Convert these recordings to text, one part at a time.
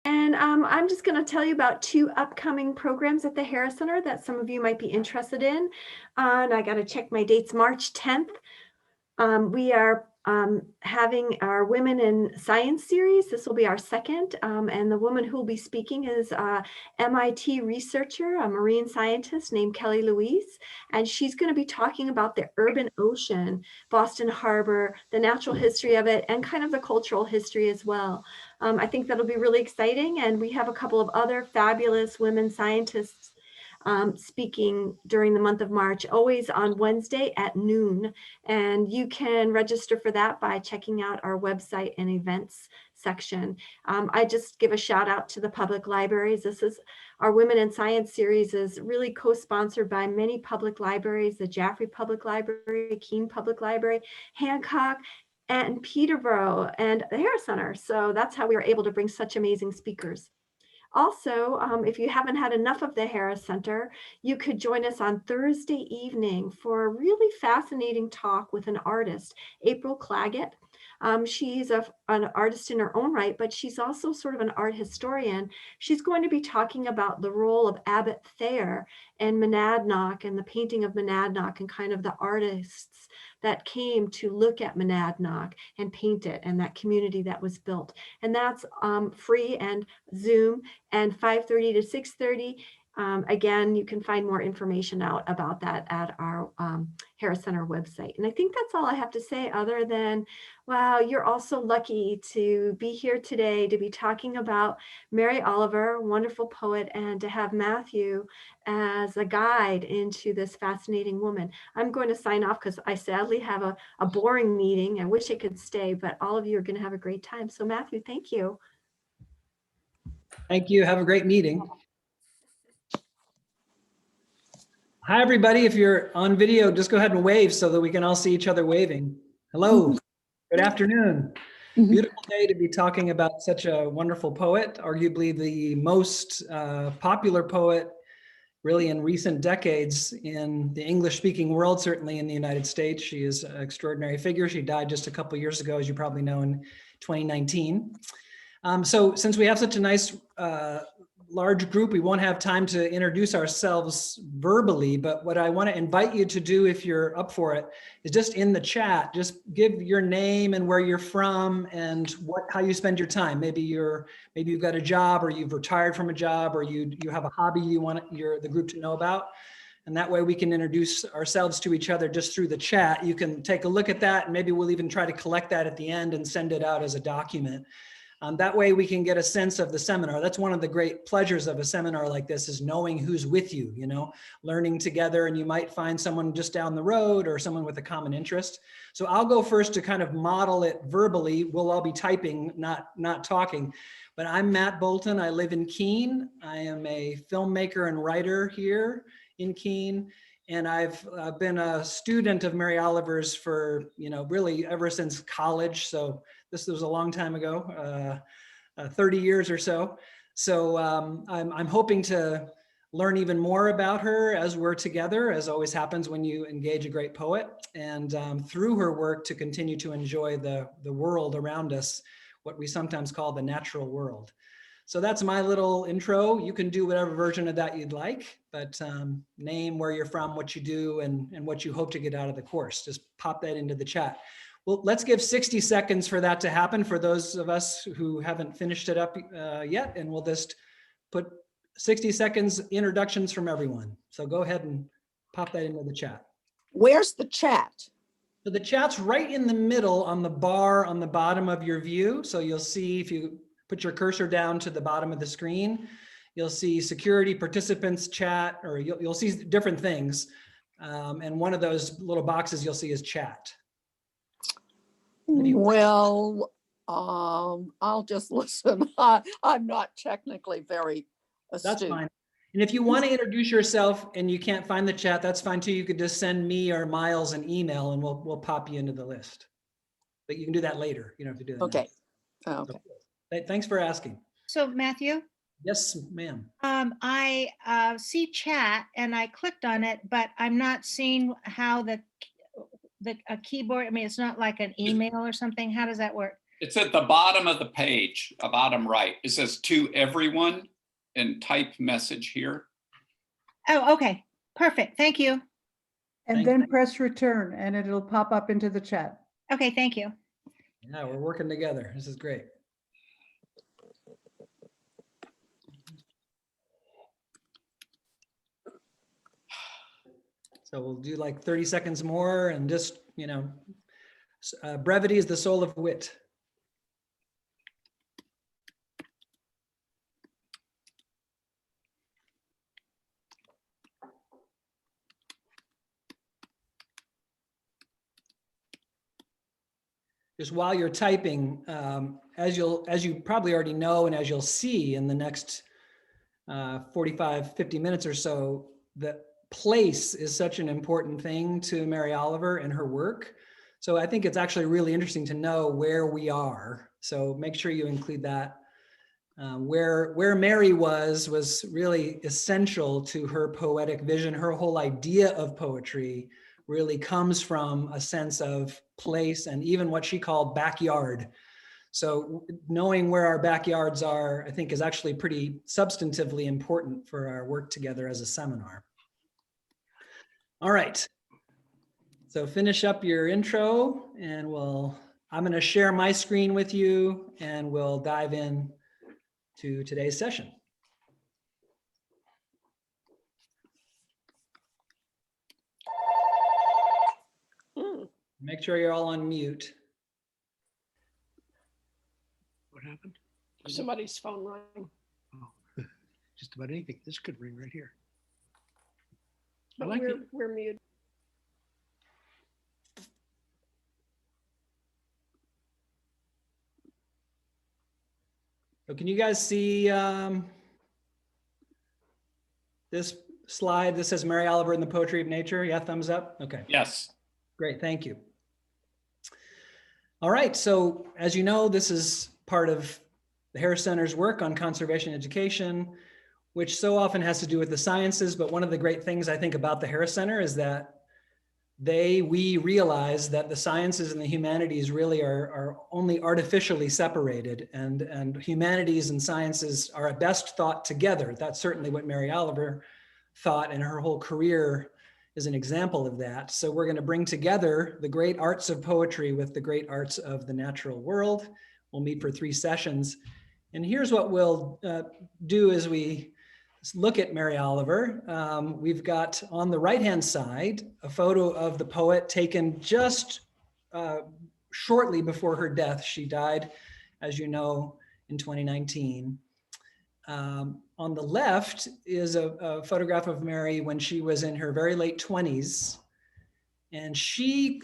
And I'm just going to tell you about two upcoming programs at the Harris Center that some of you might be interested in. And I got to check my dates. March 10th, we are having our Women in Science series. This will be our second. And the woman who will be speaking is a MIT researcher, a marine scientist named Kelly Louise. And she's going to be talking about the urban ocean, Boston Harbor, the natural history of it, and kind of the cultural history as well. I think that'll be really exciting. And we have a couple of other fabulous women scientists speaking during the month of March, always on Wednesday at noon. And you can register for that by checking out our website and events section. I just give a shout out to the public libraries. This is our Women in Science series is really co-sponsored by many public libraries, the Jaffrey Public Library, Keene Public Library, Hancock, and Peterborough, and the Harris Center. So that's how we were able to bring such amazing speakers. Also, if you haven't had enough of the Harris Center, you could join us on Thursday evening for a really fascinating talk with an artist, April Claggett. She's an artist in her own right, but she's also sort of an art historian. She's going to be talking about the role of Abbot Thayer and Monadnock and the painting of Monadnock and kind of the artists that came to look at Monadnock and paint it and that community that was built. And that's free and Zoom and 5:30 to 6:30. Again, you can find more information out about that at our Harris Center website. And I think that's all I have to say other than, wow, you're also lucky to be here today to be talking about Mary Oliver, wonderful poet, and to have Matthew as a guide into this fascinating woman. I'm going to sign off because I sadly have a boring meeting. I wish I could stay, but all of you are going to have a great time. So Matthew, thank you. Thank you. Have a great meeting. Hi, everybody. If you're on video, just go ahead and wave so that we can all see each other waving. Hello. Good afternoon. Beautiful day to be talking about such a wonderful poet, arguably the most popular poet really in recent decades in the English-speaking world, certainly in the United States. She is an extraordinary figure. She died just a couple of years ago, as you probably know, in 2019. So since we have such a nice large group, we won't have time to introduce ourselves verbally, but what I want to invite you to do, if you're up for it, is just in the chat, just give your name and where you're from and how you spend your time. Maybe you've got a job, or you've retired from a job, or you have a hobby you want the group to know about. And that way we can introduce ourselves to each other just through the chat. You can take a look at that, and maybe we'll even try to collect that at the end and send it out as a document. That way we can get a sense of the seminar. That's one of the great pleasures of a seminar like this, is knowing who's with you, learning together, and you might find someone just down the road or someone with a common interest. So I'll go first to kind of model it verbally. We'll all be typing, not talking. But I'm Matt Bolton. I live in Keene. I am a filmmaker and writer here in Keene. And I've been a student of Mary Oliver's for, really ever since college. So this was a long time ago, 30 years or so. So I'm hoping to learn even more about her as we're together, as always happens when you engage a great poet, and through her work to continue to enjoy the world around us, what we sometimes call the natural world. So that's my little intro. You can do whatever version of that you'd like, but name, where you're from, what you do, and what you hope to get out of the course. Just pop that into the chat. Well, let's give 60 seconds for that to happen for those of us who haven't finished it up yet, and we'll just put 60 seconds introductions from everyone. So go ahead and pop that into the chat. Where's the chat? So the chat's right in the middle on the bar on the bottom of your view. So you'll see, if you put your cursor down to the bottom of the screen, you'll see security, participants, chat, or you'll see different things. And one of those little boxes you'll see is chat. Well, I'll just listen. I'm not technically very astute. That's fine. And if you want to introduce yourself and you can't find the chat, that's fine too. You could just send me or Miles an email and we'll pop you into the list. But you can do that later. You don't have to do that. Okay. Now. Okay. Thanks for asking. So Matthew? Yes, ma'am. I see chat and I clicked on it, but I'm not seeing how a keyboard, I mean, it's not like an email or something. How does that work? It's at the bottom of the page, bottom right. It says to everyone and type message here. Oh, okay, perfect. Thank you. And Thank then press return and it'll pop up into the chat. Okay, thank you. Yeah, we're working together. This is great. So we'll do like 30 seconds more and just, brevity is the soul of wit. Just while you're typing, as you probably already know, and as you'll see in the next 45, 50 minutes or so, the place is such an important thing to Mary Oliver and her work. So I think it's actually really interesting to know where we are. So make sure you include that. Where Mary was really essential to her poetic vision. Her whole idea of poetry really comes from a sense of place and even what she called backyard. So knowing where our backyards are, I think, is actually pretty substantively important for our work together as a seminar. All right. So finish up your intro and I'm going to share my screen with you and we'll dive in to today's session. Make sure you're all on mute. What happened? Somebody's phone rang. Oh, just about anything. This could ring right here. I But like it. we're muted. So can you guys see this slide? This says Mary Oliver and the Poetry of Nature. Yeah, thumbs up. Okay. Yes. Great, thank you. All right, so as you know, this is part of the Harris Center's work on conservation education, which so often has to do with the sciences. But one of the great things I think about the Harris Center is that we realize that the sciences and the humanities really are only artificially separated, and humanities and sciences are at best thought together. That's certainly what Mary Oliver thought, and her whole career is an example of that. So we're going to bring together the great arts of poetry with the great arts of the natural world. We'll meet for 3 sessions. And here's what we'll do as we look at Mary Oliver. We've got on the right-hand side a photo of the poet taken just shortly before her death. She died, as you know, in 2019. On the left is a photograph of Mary when she was in her very late 20s. And she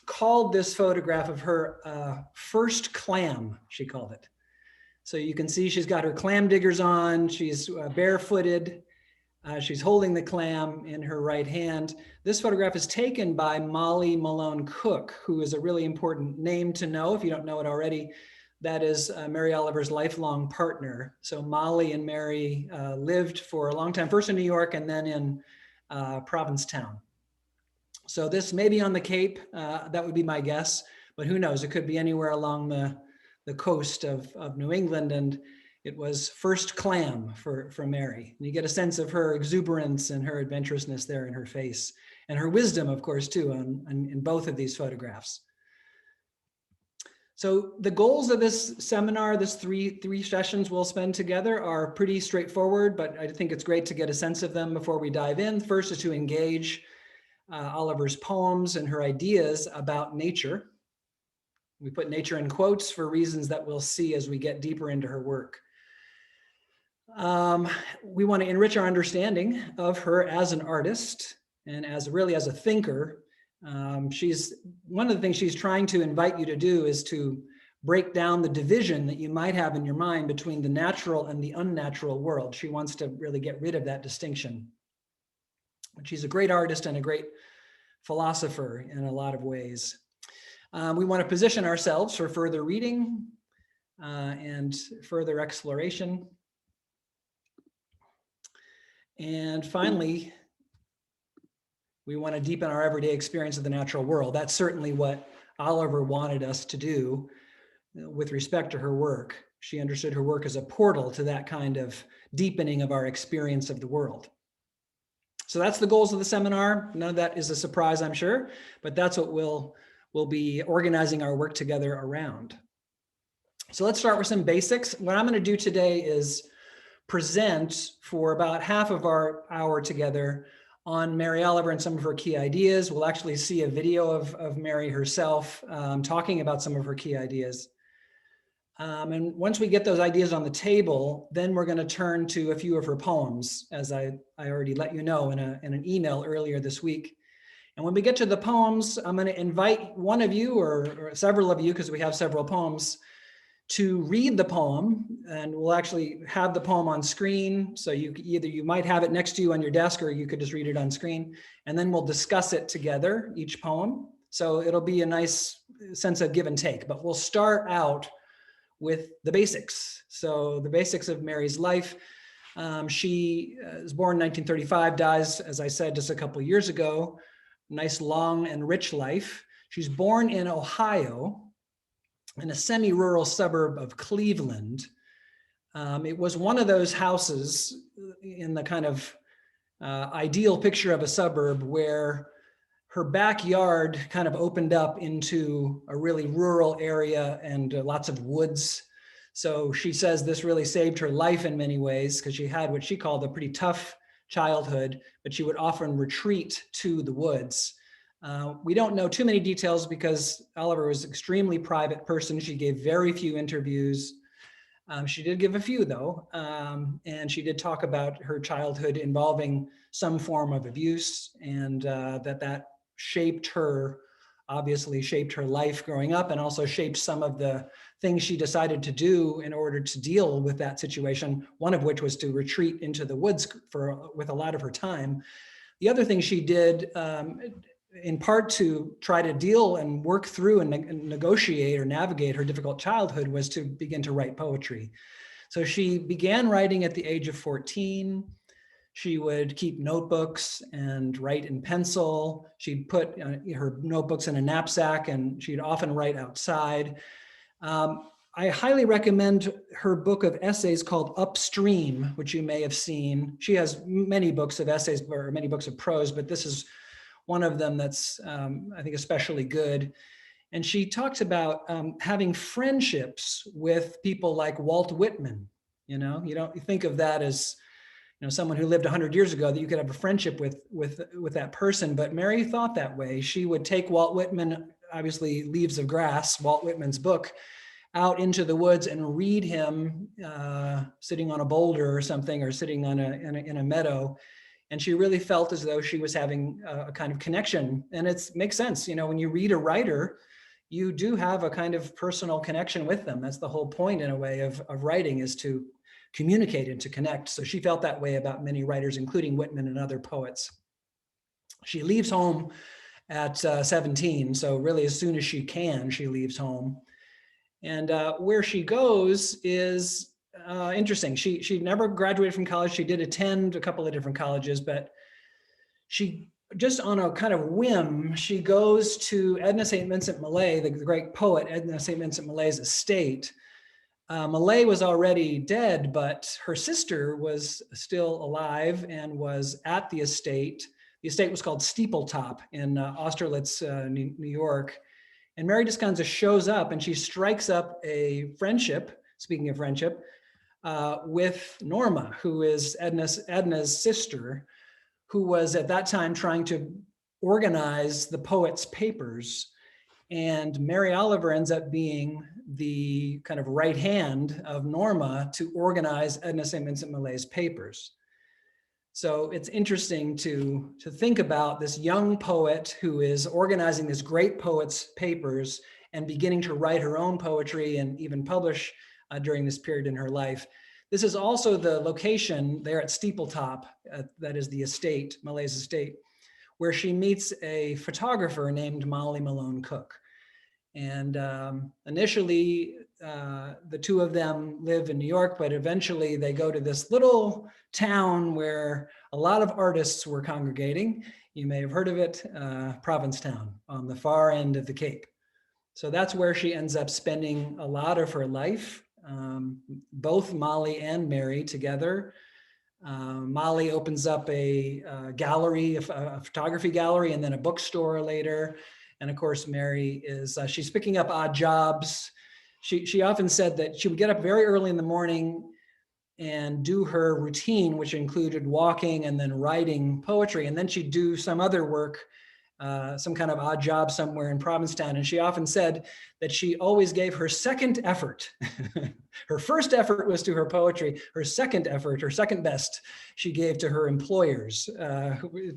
called this photograph of her first clam, she called it. So you can see she's got her clam diggers on, she's barefooted, she's holding the clam in her right hand. This photograph is taken by Molly Malone Cook, who is a really important name to know if you don't know it already. That is Mary Oliver's lifelong partner. So Molly and Mary lived for a long time, first in New York and then in Provincetown. So this may be on the Cape, that would be my guess, but who knows? It could be anywhere along the coast of New England, and it was first clam for Mary. And you get a sense of her exuberance and her adventurousness there in her face, and her wisdom, of course, too, in both of these photographs. So the goals of this seminar, this three sessions we'll spend together, are pretty straightforward, but I think it's great to get a sense of them before we dive in. First is to engage Oliver's poems and her ideas about nature. We put nature in quotes for reasons that we'll see as we get deeper into her work. We want to enrich our understanding of her as an artist and as a thinker. One of the things she's trying to invite you to do is to break down the division that you might have in your mind between the natural and the unnatural world. She wants to really get rid of that distinction. But she's a great artist and a great philosopher in a lot of ways. We want to position ourselves for further reading and further exploration. And finally, we want to deepen our everyday experience of the natural world. That's certainly what Oliver wanted us to do. with respect to her work. She understood her work as a portal to that kind of deepening of our experience of the world. So that's the goals of the seminar. None of that is a surprise, I'm sure, but that's what we'll be organizing our work together around. So let's start with some basics. What I'm going to do today is present for about half of our hour together on Mary Oliver and some of her key ideas. We'll actually see a video of Mary herself talking about some of her key ideas. And once we get those ideas on the table, then we're going to turn to a few of her poems, as I already let you know in an email earlier this week. And when we get to the poems, I'm going to invite one of you or several of you, because we have several poems, to read the poem, and we'll actually have the poem on screen. So you might have it next to you on your desk, or you could just read it on screen, and then we'll discuss it together, each poem. So it'll be a nice sense of give and take, but we'll start out with the basics. So the basics of Mary's life. She was born in 1935, dies, as I said, just a couple of years ago. Nice, long and rich life. She's born in Ohio, in a semi-rural suburb of Cleveland. It was one of those houses in the kind of ideal picture of a suburb where her backyard kind of opened up into a really rural area and lots of woods. So she says this really saved her life in many ways, because she had what she called a pretty tough childhood, but she would often retreat to the woods. We don't know too many details because Oliver was an extremely private person. She gave very few interviews. She did give a few though, and she did talk about her childhood involving some form of abuse, and that shaped her, obviously shaped her life growing up, and also shaped some of the things she decided to do in order to deal with that situation, one of which was to retreat into the woods with a lot of her time. The other thing she did, in part to try to deal and work through and negotiate or navigate her difficult childhood, was to begin to write poetry. So she began writing at the age of 14. She would keep notebooks and write in pencil. She'd put her notebooks in a knapsack, and she'd often write outside. I highly recommend her book of essays called Upstream, which you may have seen. She has many books of essays or many books of prose, but this is one of them that's, I think, especially good. And she talks about having friendships with people like Walt Whitman. You don't think of that as someone who lived 100 years ago, that you could have a friendship with that person. But Mary thought that way. She would take Walt Whitman, obviously Leaves of Grass, Walt Whitman's book, out into the woods and read him sitting on a boulder or something, or sitting in a meadow. And she really felt as though she was having a kind of connection. And it makes sense. When you read a writer, you do have a kind of personal connection with them. That's the whole point, in a way, of writing, is to communicate and to connect. So she felt that way about many writers, including Whitman and other poets. She leaves home at 17. So really, as soon as she can, she leaves home. And where she goes is interesting. She never graduated from college. She did attend a couple of different colleges, but she, just on a kind of whim, she goes to Edna St. Vincent Millay, the great poet, Edna St. Vincent Millay's estate. Millay was already dead, but her sister was still alive and was at the estate. The estate was called Steepletop in Austerlitz, New York. And Mary Descansa shows up, and she strikes up a friendship, speaking of friendship, with Norma, who is Edna's sister, who was at that time trying to organize the poet's papers. And Mary Oliver ends up being the kind of right hand of Norma to organize Edna St. Vincent Millay's papers. So it's interesting to think about this young poet who is organizing this great poet's papers and beginning to write her own poetry and even publish during this period in her life. This is also the location there at Steepletop, that is the estate, Millay's estate, where she meets a photographer named Molly Malone Cook. And initially, the two of them live in New York, but eventually they go to this little town where a lot of artists were congregating. You may have heard of it, Provincetown, on the far end of the Cape. So that's where she ends up spending a lot of her life, both Molly and Mary together. Molly opens up a gallery, a photography gallery, and then a bookstore later. And of course, Mary is, she's picking up odd jobs. She often said that she would get up very early in the morning and do her routine, which included walking and then writing poetry. And then she'd do some other work, some kind of odd job somewhere in Provincetown. And she often said that she always gave her second effort. Her first effort was to her poetry. Her second effort, her second best, she gave to her employers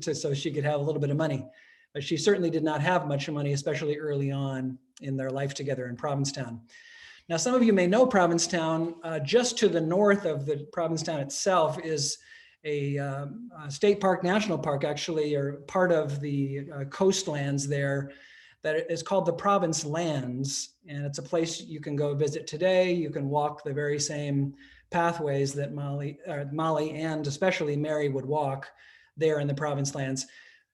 so she could have a little bit of money. But she certainly did not have much money, especially early on in their life together in Provincetown. Now, some of you may know Provincetown. Just to the north of the Provincetown itself is a state park, national park, actually, or part of the coastlands there that is called the Province Lands. And it's a place you can go visit today. You can walk the very same pathways that Molly and especially Mary would walk there in the Province Lands.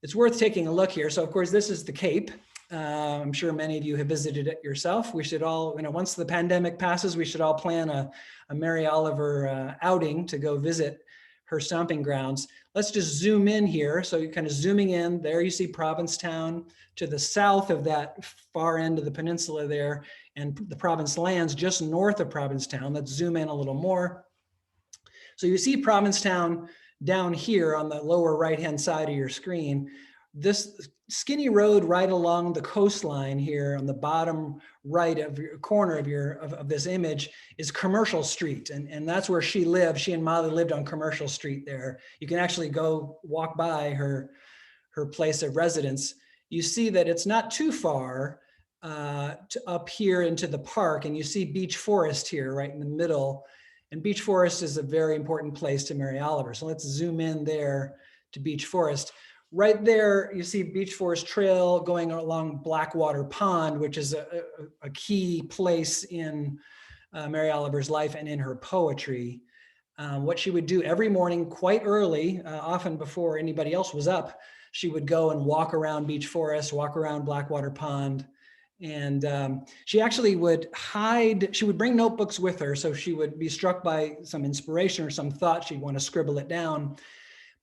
It's worth taking a look here. So of course, this is the Cape. I'm sure many of you have visited it yourself. We should all, once the pandemic passes, we should all plan a Mary Oliver outing to go visit her stomping grounds. Let's just zoom in here. So you're kind of zooming in. There you see Provincetown. To the south of that far end of the peninsula there, and the Province Lands just north of Provincetown. Let's zoom in a little more. So you see Provincetown down here on the lower right-hand side of your screen. This skinny road right along the coastline here on the bottom right of your corner of this image is Commercial Street. And that's where she lived. She and Molly lived on Commercial Street there. You can actually go walk by her place of residence. You see that it's not too far up here into the park, and you see Beech Forest here right in the middle. And Beech Forest is a very important place to Mary Oliver. So let's zoom in there to Beech Forest. Right there, you see Beech Forest Trail going along Blackwater Pond, which is a key place in Mary Oliver's life and in her poetry. What she would do every morning quite early, often before anybody else was up, she would go and walk around Beech Forest, walk around Blackwater Pond. And she actually would she would bring notebooks with her. So she would be struck by some inspiration or some thought, she'd want to scribble it down.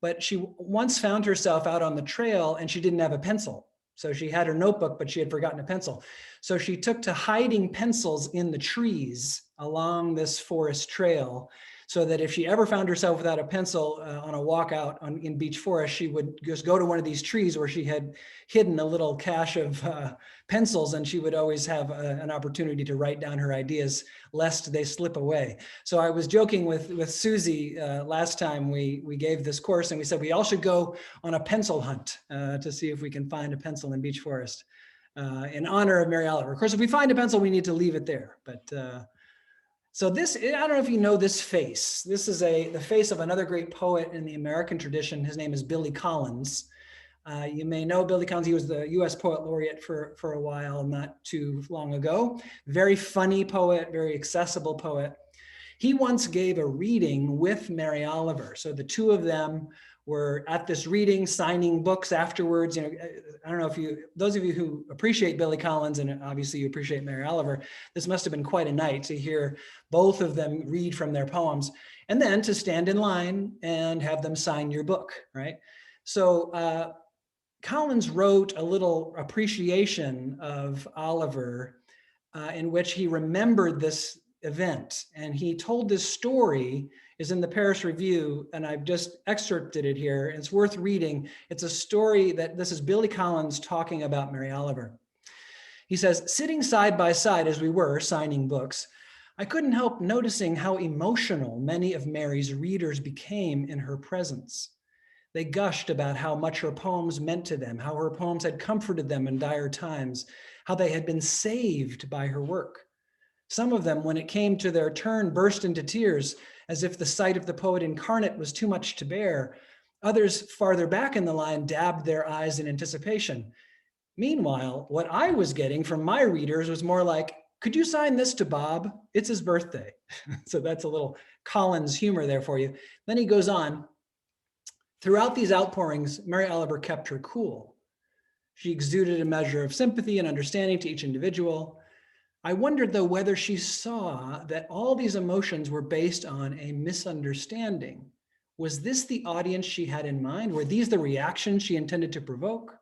But she once found herself out on the trail and she didn't have a pencil. So she had her notebook, but she had forgotten a pencil. So she took to hiding pencils in the trees along this forest trail, so that if she ever found herself without a pencil on a walk out in Beech Forest, she would just go to one of these trees where she had hidden a little cache of pencils, and she would always have an opportunity to write down her ideas lest they slip away. So I was joking with Susie last time we gave this course, and we said we all should go on a pencil hunt to see if we can find a pencil in Beech Forest in honor of Mary Oliver. Of course, if we find a pencil, we need to leave it there. But so this, I don't know if you know this face. This is the face of another great poet in the American tradition. His name is Billy Collins. You may know Billy Collins. He was the US Poet Laureate for a while, not too long ago. Very funny poet, very accessible poet. He once gave a reading with Mary Oliver. So the two of them were at this reading, signing books afterwards. I don't know if those of you who appreciate Billy Collins, and obviously you appreciate Mary Oliver, this must have been quite a night to hear both of them read from their poems, and then to stand in line and have them sign your book, right? So Collins wrote a little appreciation of Oliver in which he remembered this event. And he told this story, is in the Paris Review, and I've just excerpted it here. It's worth reading. It's a story this is Billy Collins talking about Mary Oliver. He says, sitting side by side as we were signing books, I couldn't help noticing how emotional many of Mary's readers became in her presence. They gushed about how much her poems meant to them, how her poems had comforted them in dire times, how they had been saved by her work. Some of them, when it came to their turn, burst into tears, as if the sight of the poet incarnate was too much to bear. Others farther back in the line dabbed their eyes in anticipation. Meanwhile, what I was getting from my readers was more like, could you sign this to Bob? It's his birthday. So that's a little Collins humor there for you. Then he goes on, throughout these outpourings, Mary Oliver kept her cool. She exuded a measure of sympathy and understanding to each individual. I wondered, though, whether she saw that all these emotions were based on a misunderstanding. Was this the audience she had in mind? Were these the reactions she intended to provoke?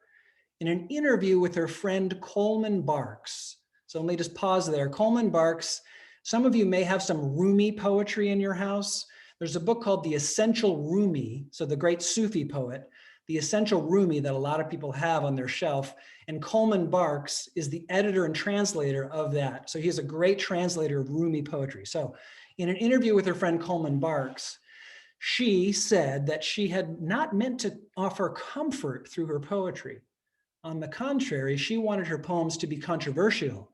In an interview with her friend Coleman Barks, so let me just pause there. Coleman Barks, some of you may have some Rumi poetry in your house. There's a book called The Essential Rumi, so the great Sufi poet, The Essential Rumi, that a lot of people have on their shelf. And Coleman Barks is the editor and translator of that. So he's a great translator of Rumi poetry. So in an interview with her friend Coleman Barks, she said that she had not meant to offer comfort through her poetry. On the contrary, she wanted her poems to be controversial,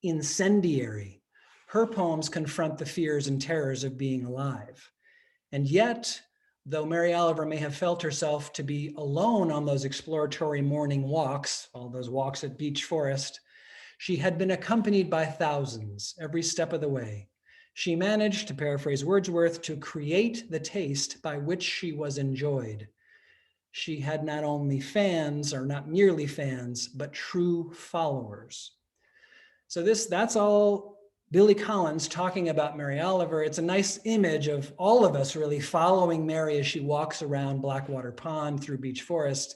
incendiary. Her poems confront the fears and terrors of being alive. And yet, though Mary Oliver may have felt herself to be alone on those exploratory morning walks, all those walks at Beech Forest, she had been accompanied by thousands every step of the way. She managed, to paraphrase Wordsworth, to create the taste by which she was enjoyed. She had not only fans, or not merely fans, but true followers. So that's all Billy Collins talking about Mary Oliver. It's a nice image of all of us really following Mary as she walks around Blackwater Pond through Beech Forest.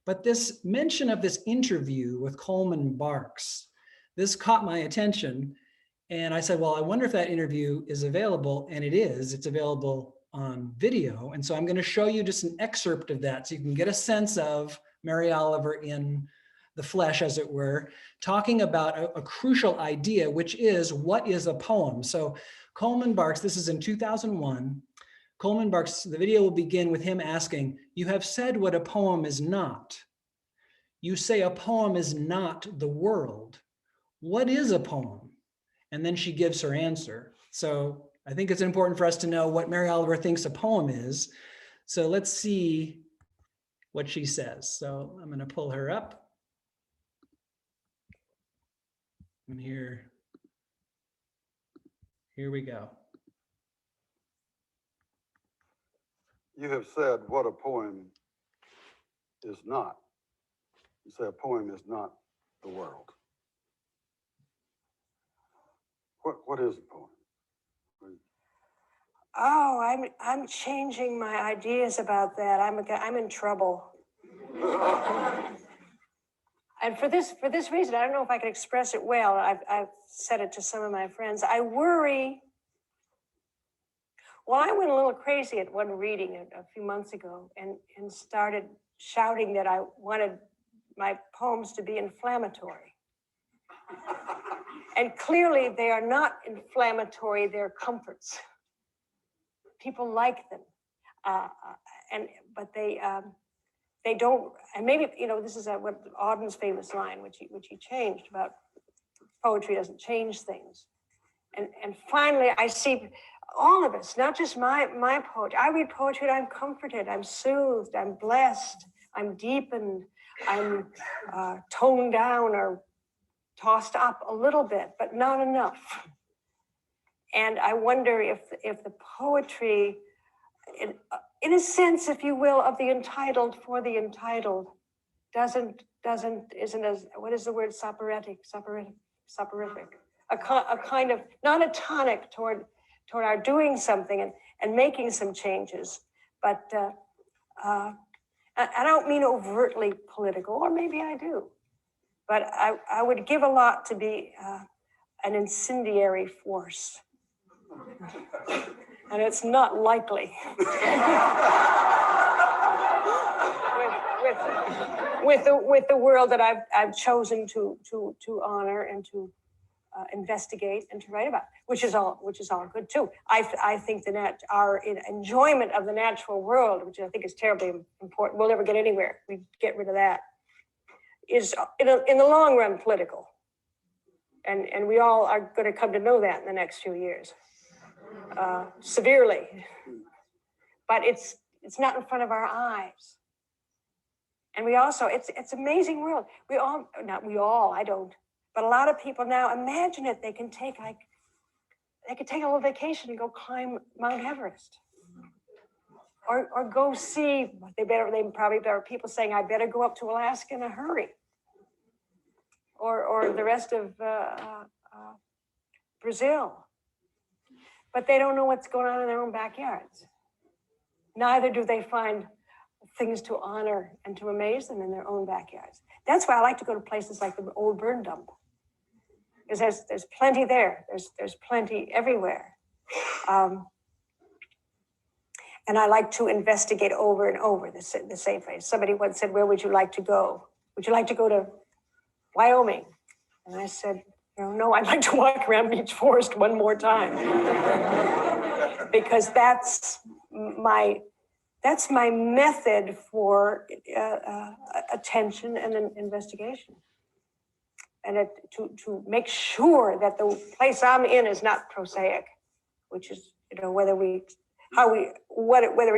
But this mention of this interview with Coleman Barks, this caught my attention. And I said, well, I wonder if that interview is available. And it is. It's available on video. And so I'm going to show you just an excerpt of that so you can get a sense of Mary Oliver in the flesh, as it were, talking about a crucial idea, which is, what is a poem? So Coleman Barks, this is in 2001. Coleman Barks, the video will begin with him asking, you have said what a poem is not. You say a poem is not the world. What is a poem? And then she gives her answer. So I think it's important for us to know what Mary Oliver thinks a poem is. So let's see what she says. So I'm going to pull her up. And here we go. You have said what a poem is not. You say a poem is not the world. What is a poem? Oh, I'm changing my ideas about that. I'm in trouble. And for this reason, I don't know if I can express it well. I've said it to some of my friends. I worry. Well, I went a little crazy at one reading a few months ago and started shouting that I wanted my poems to be inflammatory. And clearly they are not inflammatory, they're comforts. People like them. But they don't, and maybe, this is what Auden's famous line, which he changed about poetry doesn't change things. And finally, I see all of us, not just my poetry. I read poetry and I'm comforted, I'm soothed, I'm blessed, I'm deepened, I'm toned down or tossed up a little bit, but not enough. And I wonder if the poetry, in a sense, if you will, of the entitled for the entitled, isn't as, what is the word, soporific? A kind of, not a tonic toward our doing something and making some changes, but I don't mean overtly political, or maybe I do, but I would give a lot to be an incendiary force. And it's not likely. with the world that I've chosen to honor and to investigate and to write about, which is all good too. I think our enjoyment of the natural world, which I think is terribly important, we'll never get anywhere. We get rid of that. Is in the long run political, and we all are going to come to know that in the next few years. Severely, but it's not in front of our eyes. And we also, it's amazing world. I don't, but a lot of people now imagine it. They can take a little vacation and go climb Mount Everest. or go see, they probably better, people saying, I better go up to Alaska in a hurry. Or the rest of Brazil. But they don't know what's going on in their own backyards. Neither do they find things to honor and to amaze them in their own backyards. That's why I like to go to places like the old burn dump. Because there's plenty there. There's plenty everywhere. And I like to investigate over and over the same place. Somebody once said, where would you like to go? Would you like to go to Wyoming? And I said, no, I'd like to walk around Beech Forest one more time. Because that's my method for attention and an investigation. And to make sure that the place I'm in is not prosaic, which is, whether it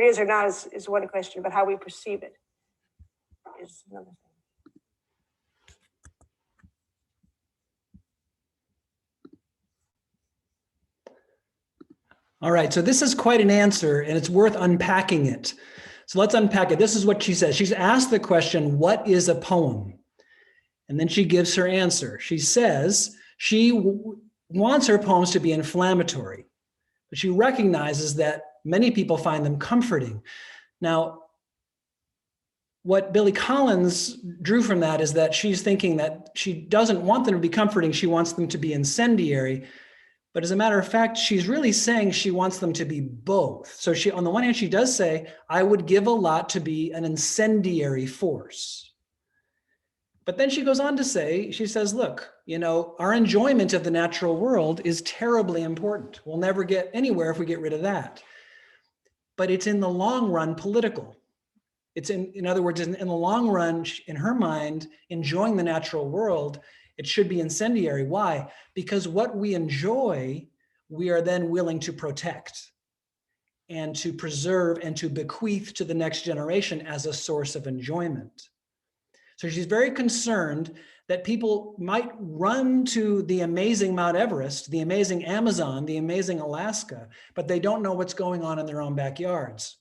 is or not is one question, but how we perceive it is another thing. All right, so this is quite an answer and it's worth unpacking it. So let's unpack it. This is what she says. She's asked the question, what is a poem? And then she gives her answer. She says she wants her poems to be inflammatory, but she recognizes that many people find them comforting. Now, what Billy Collins drew from that is that she's thinking that she doesn't want them to be comforting, she wants them to be incendiary. But as a matter of fact, she's really saying she wants them to be both. So she, on the one hand, she does say, I would give a lot to be an incendiary force. But then she goes on to say, she says, look, our enjoyment of the natural world is terribly important. We'll never get anywhere if we get rid of that. But it's in the long run political. It's in other words, in the long run, in her mind, enjoying the natural world, it should be incendiary. Why? Because what we enjoy, we are then willing to protect and to preserve and to bequeath to the next generation as a source of enjoyment. So she's very concerned that people might run to the amazing Mount Everest, the amazing Amazon, the amazing Alaska, but they don't know what's going on in their own backyards.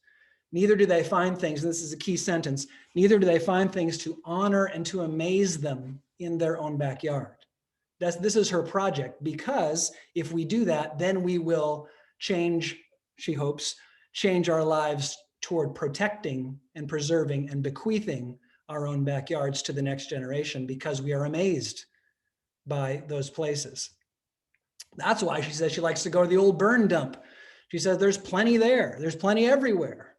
Neither do they find things, and this is a key sentence, neither do they find things to honor and to amaze them in their own backyard. This is her project, because if we do that, then we will change, she hopes, change our lives toward protecting and preserving and bequeathing our own backyards to the next generation, because we are amazed by those places. That's why she says she likes to go to the old burn dump. She says there's plenty there. There's plenty everywhere.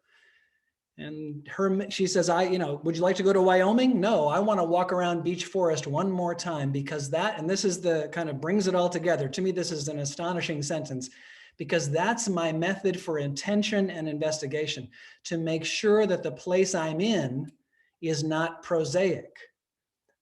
And she says, would you like to go to Wyoming? No, I want to walk around Beech Forest one more time, because that, and this is the kind of brings it all together. To me, this is an astonishing sentence, because that's my method for attention and investigation, to make sure that the place I'm in is not prosaic.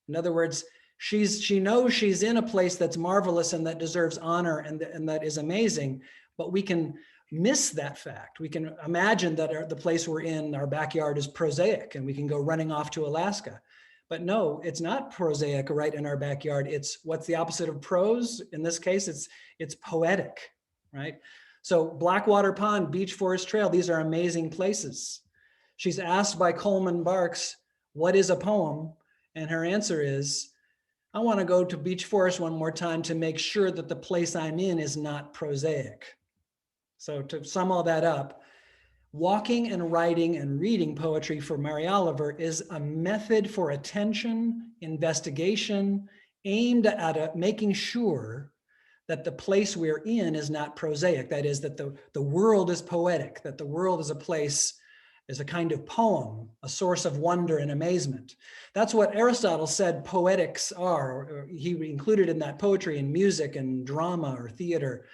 In other words, she knows she's in a place that's marvelous and that deserves honor and that is amazing, but we can miss that fact. We can imagine that the place we're in, our backyard, is prosaic and we can go running off to Alaska. But no, it's not prosaic right in our backyard. It's what's the opposite of prose? In this case, it's poetic, right? So Blackwater Pond, Beech Forest Trail, these are amazing places. She's asked by Coleman Barks, what is a poem? And her answer is, I want to go to Beech Forest one more time to make sure that the place I'm in is not prosaic. So to sum all that up, walking and writing and reading poetry for Mary Oliver is a method for attention, investigation, aimed at making sure that the place we're in is not prosaic. That is, that the world is poetic, that the world is a place, is a kind of poem, a source of wonder and amazement. That's what Aristotle said poetics are, or he included in that poetry and music and drama or theater,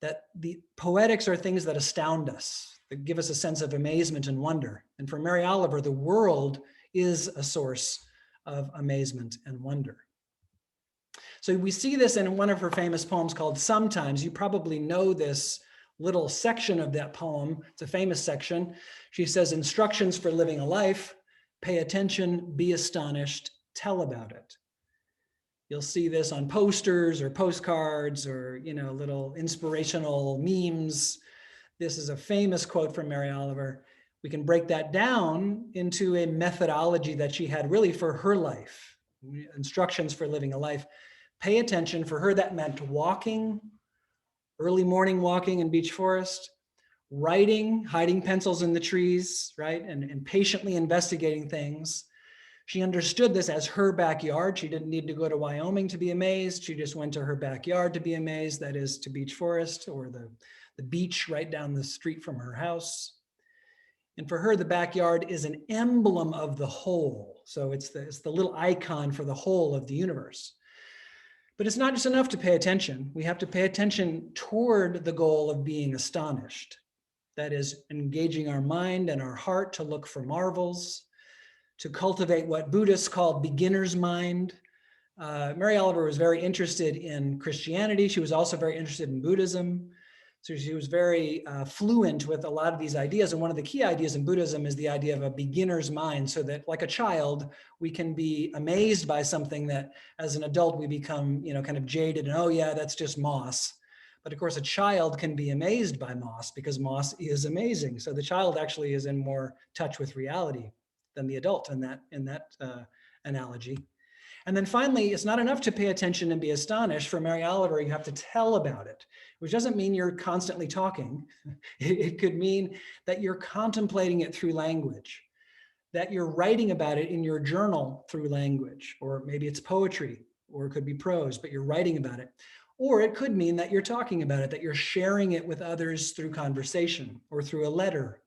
that the poetics are things that astound us, that give us a sense of amazement and wonder. And for Mary Oliver, the world is a source of amazement and wonder. So we see this in one of her famous poems called Sometimes. You probably know this little section of that poem. It's a famous section. She says, instructions for living a life, pay attention, be astonished, tell about it. You'll see this on posters or postcards or, little inspirational memes. This is a famous quote from Mary Oliver. We can break that down into a methodology that she had really for her life, instructions for living a life. Pay attention. For her, that meant walking, early morning walking in Beech Forest, writing, hiding pencils in the trees, right? And patiently investigating things. She understood this as her backyard. She didn't need to go to Wyoming to be amazed. She just went to her backyard to be amazed, that is to Beech Forest or the beach right down the street from her house. And for her, the backyard is an emblem of the whole. So it's the little icon for the whole of the universe. But it's not just enough to pay attention. We have to pay attention toward the goal of being astonished. That is, engaging our mind and our heart to look for marvels, to cultivate what Buddhists call beginner's mind. Mary Oliver was very interested in Christianity. She was also very interested in Buddhism. So she was very fluent with a lot of these ideas. And one of the key ideas in Buddhism is the idea of a beginner's mind, so that like a child, we can be amazed by something that as an adult, we become, kind of jaded and, oh yeah, that's just moss. But of course, a child can be amazed by moss because moss is amazing. So the child actually is in more touch with reality than the adult in that analogy. And then finally, it's not enough to pay attention and be astonished. For Mary Oliver, you have to tell about it, which doesn't mean you're constantly talking. It could mean that you're contemplating it through language, that you're writing about it in your journal through language, or maybe it's poetry, or it could be prose, but you're writing about it. Or it could mean that you're talking about it, that you're sharing it with others through conversation or through a letter.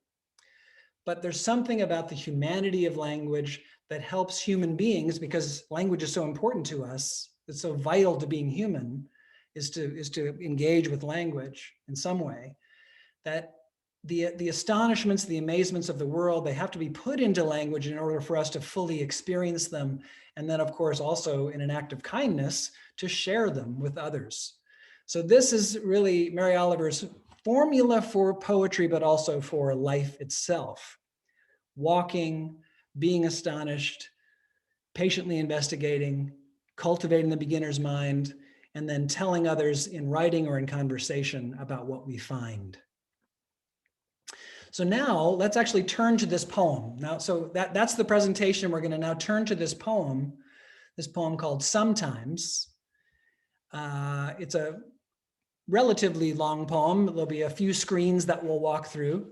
But there's something about the humanity of language that helps human beings, because language is so important to us, it's so vital to being human, is to engage with language in some way, that the astonishments, the amazements of the world, they have to be put into language in order for us to fully experience them. And then of course, also in an act of kindness, to share them with others. So this is really Mary Oliver's formula for poetry, but also for life itself. Walking, being astonished, patiently investigating, cultivating the beginner's mind, and then telling others in writing or in conversation about what we find. So now let's actually turn to this poem. Now, so that's the presentation. We're going to now turn to this poem called Sometimes. It's a relatively long poem. There'll be a few screens that we'll walk through.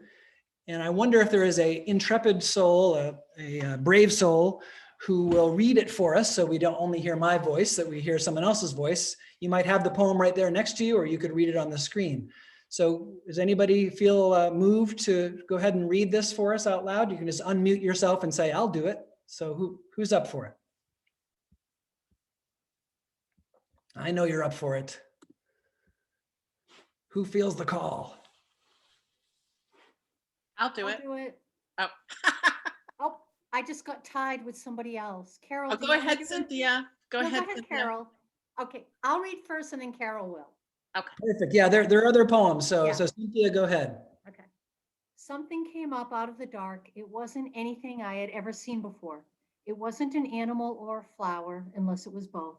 And I wonder if there is an intrepid soul, a brave soul, who will read it for us, so we don't only hear my voice, that we hear someone else's voice. You might have the poem right there next to you, or you could read it on the screen. So does anybody feel moved to go ahead and read this for us out loud? You can just unmute yourself and say, I'll do it. So who's up for it? I know you're up for it. Who feels the call? I'll do I'll it. do it. Oh. Oh, I just got tied with somebody else. Carol. Oh, do go you ahead, want to- Cynthia. Go No, ahead, Go ahead, Cynthia. Carol. Okay, I'll read first and then Carol will. Okay. Perfect. Yeah, there are other poems. So Yeah. Cynthia, go ahead. Okay. Something came up out of the dark. It wasn't anything I had ever seen before. It wasn't an animal or a flower, unless it was both.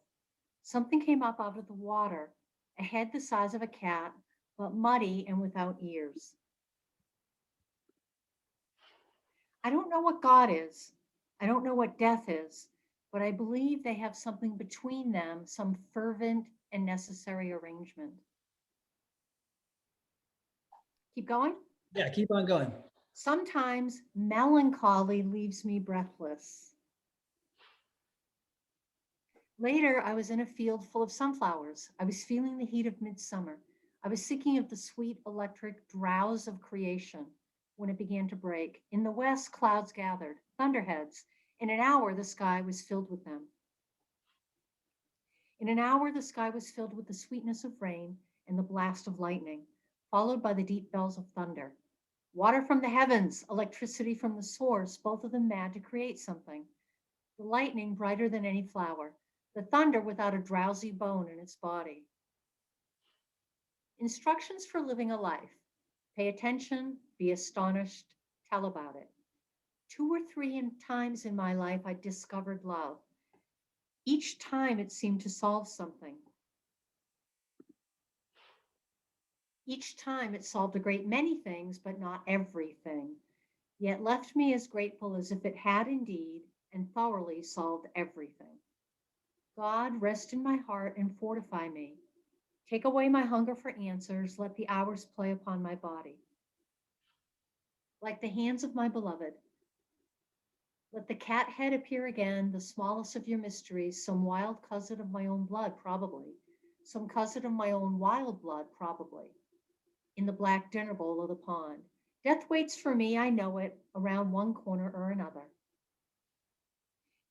Something came up out of the water, a head the size of a cat, but muddy and without ears. I don't know what God is. I don't know what death is, but I believe they have something between them, some fervent and necessary arrangement. Keep going. Yeah, keep on going. Sometimes melancholy leaves me breathless. Later, I was in a field full of sunflowers. I was feeling the heat of midsummer. I was thinking of the sweet electric drowse of creation when it began to break. In the west, clouds gathered, thunderheads. In an hour, the sky was filled with them. In an hour, the sky was filled with the sweetness of rain and the blast of lightning, followed by the deep bells of thunder. Water from the heavens, electricity from the source, both of them mad to create something. The lightning brighter than any flower, the thunder without a drowsy bone in its body. Instructions for living a life. Pay attention, be astonished, tell about it. 2 or 3 times in my life, I discovered love. Each time it seemed to solve something. Each time it solved a great many things, but not everything. yet left me as grateful as if it had indeed and thoroughly solved everything. God, rest in my heart and fortify me. Take away my hunger for answers. Let the hours play upon my body. Like the hands of my beloved, let the cat head appear again, the smallest of your mysteries, some wild cousin of my own blood, probably. Some cousin of my own wild blood, probably. In the black dinner bowl of the pond. Death waits for me, I know it, around one corner or another.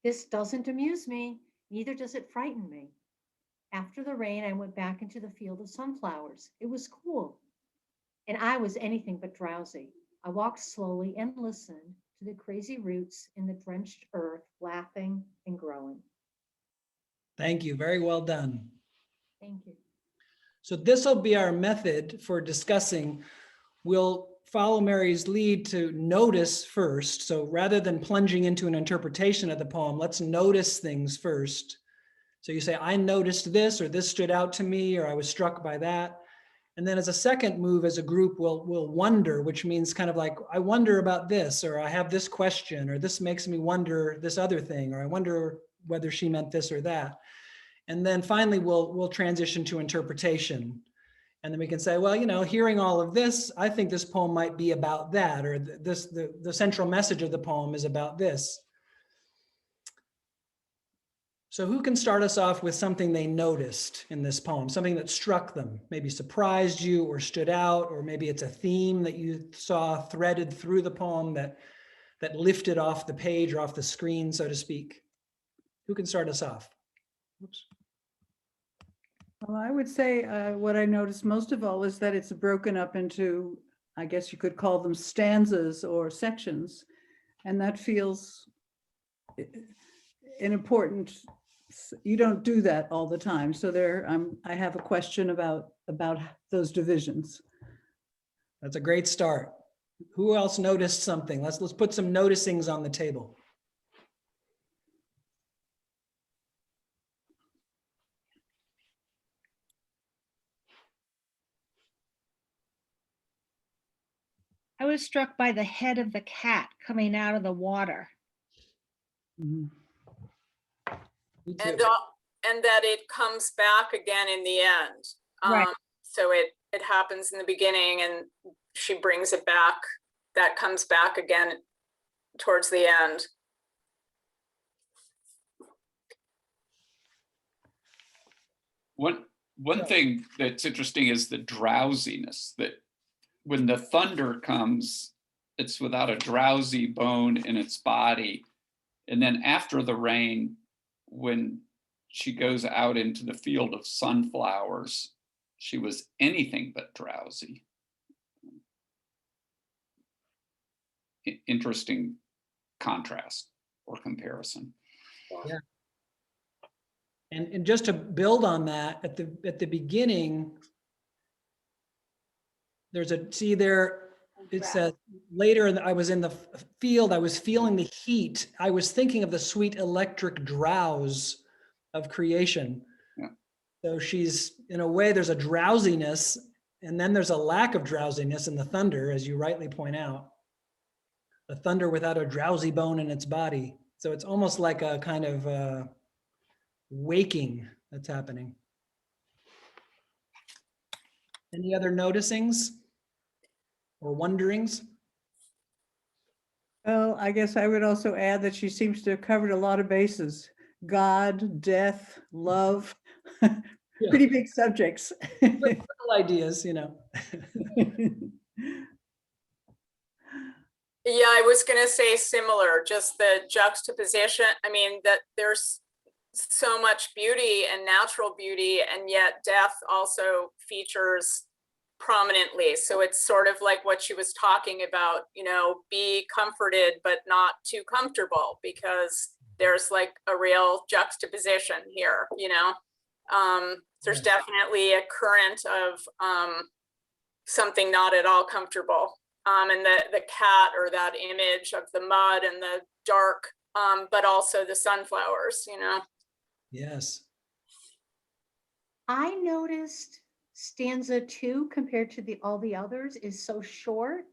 This doesn't amuse me, neither does it frighten me. After the rain, I went back into the field of sunflowers. It was cool, and I was anything but drowsy. I walked slowly and listened to the crazy roots in the drenched earth, laughing and growing. Thank you. Very well done. Thank you. So this will be our method for discussing. We'll follow Mary's lead to notice first. So rather than plunging into an interpretation of the poem, let's notice things first. So you say, I noticed this, or this stood out to me, or I was struck by that. And then as a second move, as a group, we'll wonder, which means kind of like, I wonder about this, or I have this question, or this makes me wonder this other thing, or I wonder whether she meant this or that. And then finally, we'll transition to interpretation. And then we can say, well, you know, hearing all of this, I think this poem might be about that, or the central message of the poem is about this. So who can start us off with something they noticed in this poem, something that struck them, maybe surprised you or stood out, or maybe it's a theme that you saw threaded through the poem that lifted off the page or off the screen, so to speak? Who can start us off? Oops. Well, I would say what I noticed most of all is that it's broken up into, I guess you could call them stanzas or sections. And that feels an important, you don't do that all the time. So I have a question about those divisions. That's a great start. Who else noticed something? Let's put some noticings on the table. I was struck by the head of the cat coming out of the water. Mhm. Me too. And that it comes back again in the end. Right. So it happens in the beginning and she brings it back. That comes back again towards the end. One thing that's interesting is the drowsiness, that when the thunder comes, it's without a drowsy bone in its body. And then after the rain, when she goes out into the field of sunflowers, she was anything but drowsy. Interesting contrast or comparison. Yeah. And just to build on that, at the beginning, there's a, see there, it says, later I was in the field, I was feeling the heat. I was thinking of the sweet electric drowse of creation. Yeah. So she's, in a way, there's a drowsiness, and then there's a lack of drowsiness in the thunder, as you rightly point out. The thunder without a drowsy bone in its body. So it's almost like a kind of waking that's happening. Any other noticings or wonderings? Well, I guess I would also add that she seems to have covered a lot of bases. God, death, love, pretty big subjects. Little ideas, you know. Yeah, I was going to say similar, just the juxtaposition. I mean, that there's so much beauty and natural beauty, and yet death also features prominently. So it's sort of like what she was talking about, you know, be comforted, but not too comfortable, because there's like a real juxtaposition here, you know. There's definitely a current of something not at all comfortable. And the cat, or that image of the mud and the dark, but also the sunflowers, you know. Yes. I noticed stanza 2 compared to all the others is so short.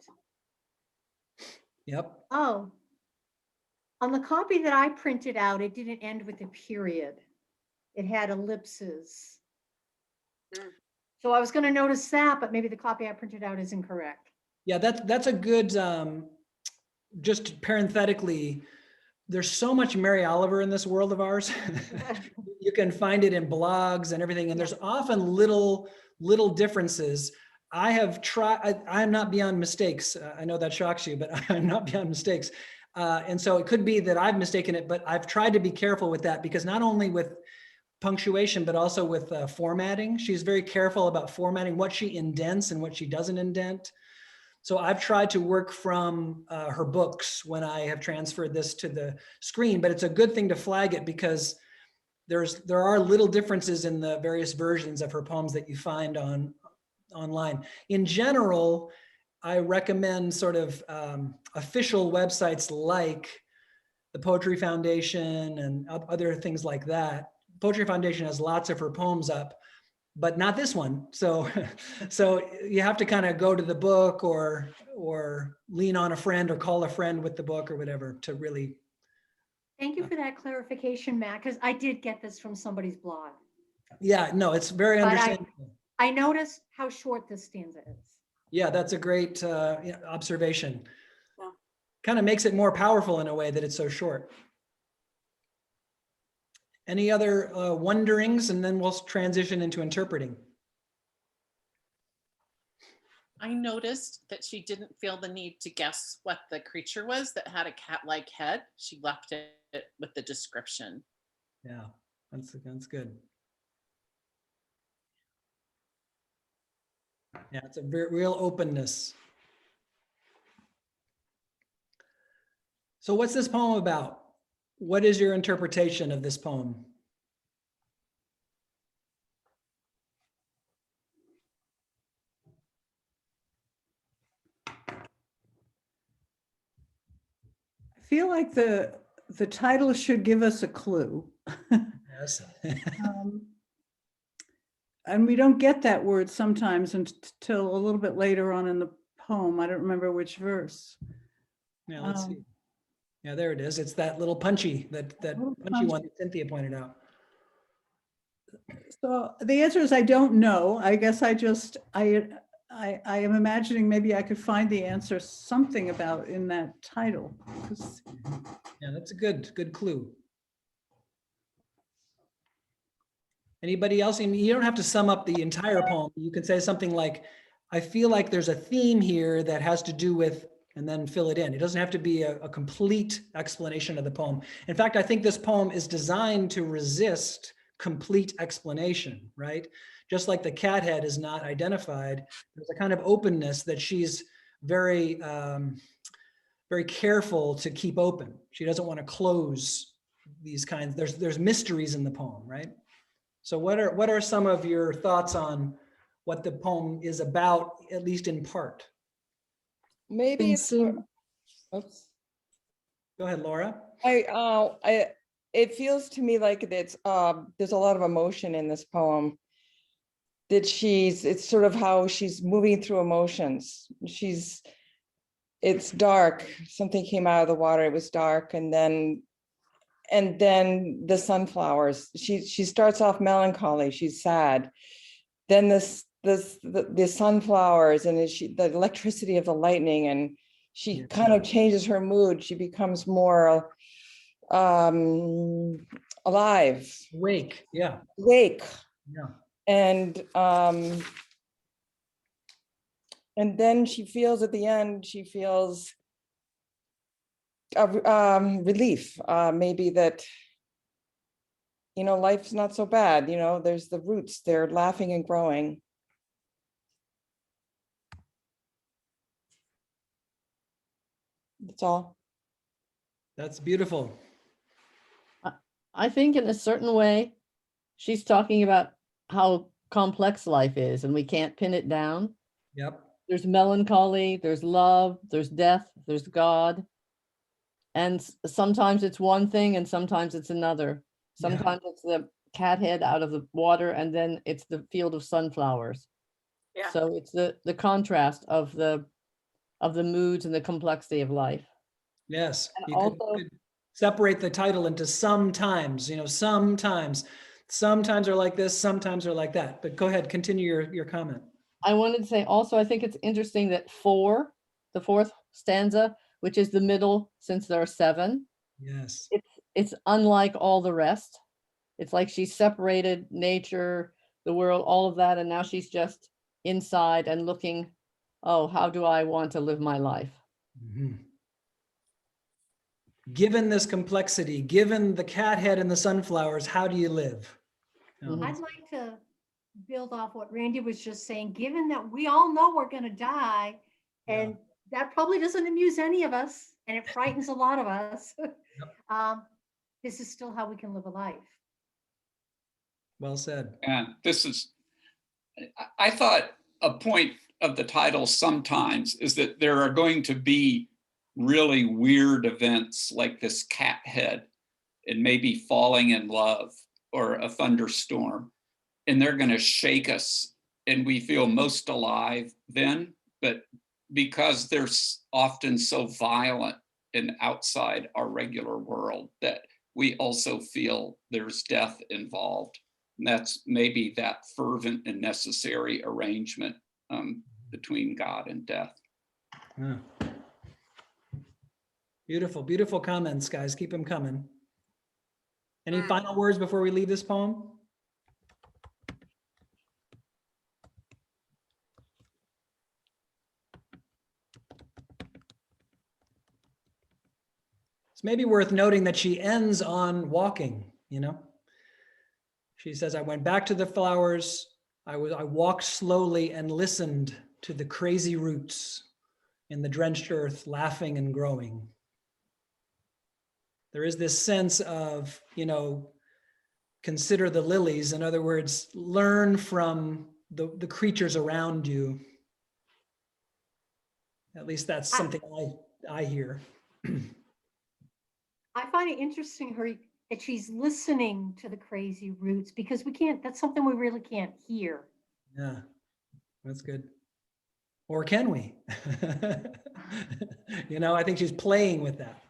Yep. Oh. On the copy that I printed out, it didn't end with a period. It had ellipses. Mm. So I was going to notice that, but maybe the copy I printed out is incorrect. Yeah, that's a good, just parenthetically, there's so much Mary Oliver in this world of ours. You can find it in blogs and everything, and there's often little differences. I have tried, I'm not beyond mistakes. I know that shocks you, but I'm not beyond mistakes. And so it could be that I've mistaken it, but I've tried to be careful with that, because not only with punctuation, but also with formatting. She's very careful about formatting what she indents and what she doesn't indent. So I've tried to work from her books when I have transferred this to the screen, but it's a good thing to flag it, because there are little differences in the various versions of her poems that you find online. In general, I recommend sort of official websites like the Poetry Foundation and other things like that. Poetry Foundation has lots of her poems up, but not this one. So you have to kind of go to the book or lean on a friend or call a friend with the book or whatever to really. Thank you for that clarification, Matt, because I did get this from somebody's blog. Yeah, no, it's very But understandable. I noticed how short this stanza is. Yeah, that's a great observation. Yeah. Kind of makes it more powerful in a way that it's so short. Any other wonderings, and then we'll transition into interpreting. I noticed that she didn't feel the need to guess what the creature was that had a cat-like head. She left it with the description. Yeah, that's good. Yeah, it's a real openness. So what's this poem about? What is your interpretation of this poem? I feel like the title should give us a clue. Yes. And we don't get that word sometimes until a little bit later on in the poem. I don't remember which verse. Yeah, let's see. Yeah, there it is. It's that little punchy, that punchy one that Cynthia pointed out. So the answer is I don't know. I guess I am imagining maybe I could find the answer something about in that title. Yeah, that's a good clue. Anybody else? I mean, you don't have to sum up the entire poem. You can say something like, I feel like there's a theme here that has to do with, and then fill it in. It doesn't have to be a complete explanation of the poem. In fact, I think this poem is designed to resist complete explanation, right? Just like the cat head is not identified, there's a kind of openness that she's very, very careful to keep open. She doesn't want to close these kinds. There's mysteries in the poem, right? So what are some of your thoughts on what the poem is about, at least in part? Maybe it's, oops. Go ahead, Laura. It feels to me like it's there's a lot of emotion in this poem. That it's sort of how she's moving through emotions. It's dark. Something came out of the water. It was dark, and then the sunflowers. She starts off melancholy. She's sad. Then the sunflowers and the electricity of the lightning, and she kind of changes her mood. She becomes more alive. Wake, yeah. Wake. Yeah. And then she feels at the end, she feels relief, maybe that, life's not so bad, there's the roots, they're laughing and growing. That's all. That's beautiful. I think in a certain way, she's talking about how complex life is and we can't pin it down. Yep. There's melancholy, there's love, there's death, there's God. And sometimes it's one thing and sometimes it's another. Sometimes it's the cat head out of the water and then it's the field of sunflowers. Yeah. So it's the contrast of the moods and the complexity of life. Yes. And You also- could separate the title into sometimes, sometimes are like this, sometimes are like that. But go ahead, continue your comment. I wanted to say also, I think it's interesting that 4, the 4th stanza, which is the middle, since there are 7, Yes. it's unlike all the rest. It's like she's separated nature, the world, all of that, and now she's just inside and looking, oh, how do I want to live my life? Mhm. Given this complexity, given the cat head and the sunflowers, how do you live? Mhm. I'd like to build off what Randy was just saying, given that we all know we're going to die, and that probably doesn't amuse any of us, and it frightens a lot of us. This is still how we can live a life. Well said. And this is, I thought a point of the title sometimes is that there are going to be really weird events like this cat head and maybe falling in love or a thunderstorm, and they're going to shake us and we feel most alive then. But because they're often so violent and outside our regular world, that we also feel there's death involved. And that's maybe that fervent and necessary arrangement between God and death. Yeah. Beautiful, beautiful comments, guys. Keep them coming. Any final words before we leave this poem? It's maybe worth noting that she ends on walking, She says, I went back to the flowers. I walked slowly and listened to the crazy roots in the drenched earth, laughing and growing. There is this sense of, consider the lilies. In other words, learn from the creatures around you. At least that's something I hear. I find it interesting that she's listening to the crazy roots, because that's something we really can't hear. Yeah, that's good. Or can we? I think she's playing with that.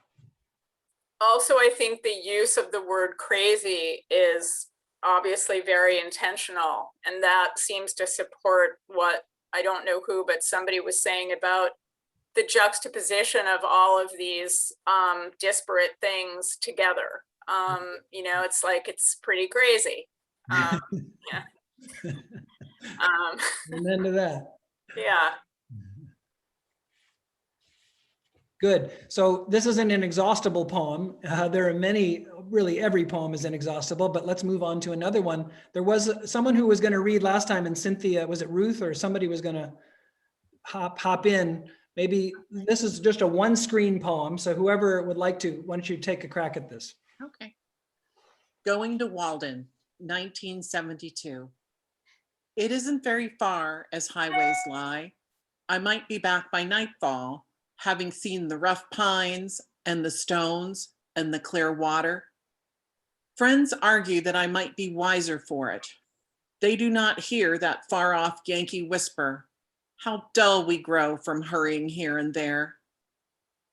Also, I think the use of the word crazy is obviously very intentional, and that seems to support what, I don't know who, but somebody was saying about the juxtaposition of all of these disparate things together. It's like, it's pretty crazy. Yeah. Amen to that. Yeah. Good. So this isn't an exhaustible poem. There are many, really every poem is inexhaustible, but let's move on to another one. There was someone who was going to read last time, and Cynthia, was it Ruth or somebody was going to hop in? Maybe this is just a one screen poem. So whoever would like to, why don't you take a crack at this? Okay. Going to Walden, 1972. It isn't very far as highways lie. I might be back by nightfall, having seen the rough pines and the stones and the clear water. Friends argue that I might be wiser for it. They do not hear that far-off Yankee whisper. How dull we grow from hurrying here and there.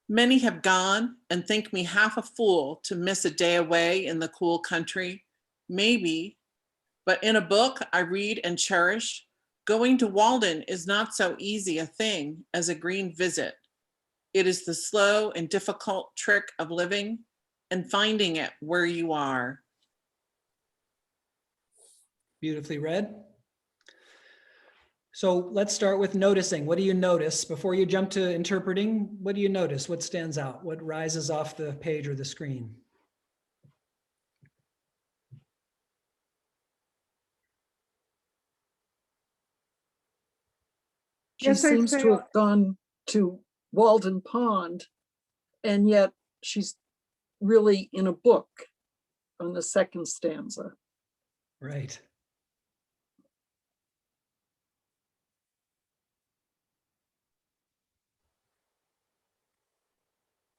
Many have gone and think me half a fool to miss a day away in the cool country. Maybe, but in a book I read and cherish, going to Walden is not so easy a thing as a green visit. It is the slow and difficult trick of living and finding it where you are. Beautifully read. So let's start with noticing. What do you notice? Before you jump to interpreting, what do you notice? What stands out? What rises off the page or the screen? She Yes, I'd seems say- to have gone to Walden Pond, and yet she's really in a book on the second stanza. Right.